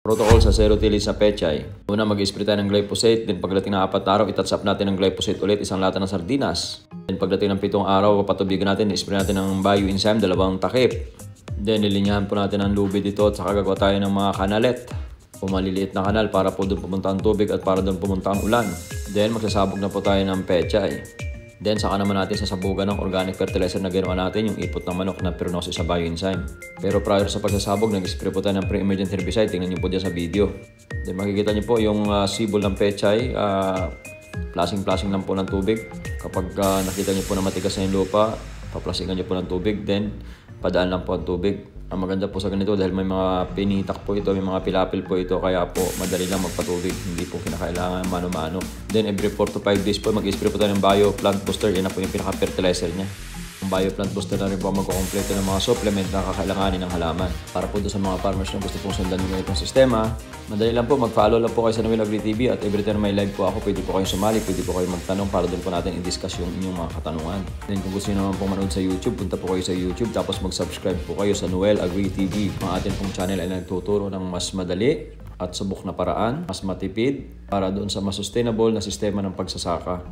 Protocol sa zero tillage sa pechay. Una mag-spray tayo ng glyphosate, then pagdating ng 4 araw, i-touch up natin ng glyphosate ulit, isang lata ng sardinas. Then pagdating ng 7 araw, papatubigan natin, i-spray natin ng bioenzyme, 2 takip. Then lilinyahan po natin ang lubid dito at saka gagawa tayo ng mga kanalet o maliliit na kanal para po doon pumunta ang tubig at para doon pumunta ang ulan. Then magsasabog na po tayo ng pechay. Then saka naman natin sasabugan ng organic fertilizer na ginawa natin, yung ipot ng manok na pirnosis sa bioenzyme. Pero prior sa pagsasabog, nag-spray po tayo ng pre-emergent herbicide. Tingnan nyo po dyan sa video. Then makikita nyo po yung sibol ng pechay, flashing lang po ng tubig. Kapag nakita nyo po na matigas na yung lupa, paplasingan nyo po ng tubig, then padaan lang po ang tubig. Ang maganda po sa ganito dahil may mga pinitak po ito, may mga pilapil po ito, kaya po madali lang magpatubig, hindi po kinakailangan mano-mano. Then every 4 to 5 days po mag-spray po tayo ng bio plant booster. Yan na po yung pinaka-fertilizer niya. Ang bio plant booster na rin po magkukompleto ng mga supplement na kakailanganin ng halaman. Para po doon sa mga farmers na gusto pong sundan nyo itong sistema, madali lang po, mag-follow lang po kayo sa Noel Agri TV at every time may live po ako, pwede po kayong sumali, pwede po kayong magtanong para doon po natin i-discuss yung inyong mga katanungan. Then kung gusto nyo naman pong manood sa YouTube, punta po kayo sa YouTube tapos mag-subscribe po kayo sa Noel Agri TV. Ang atin pong channel ay nagtuturo ng mas madali at subok na paraan, mas matipid para doon sa mas sustainable na sistema ng pagsasaka.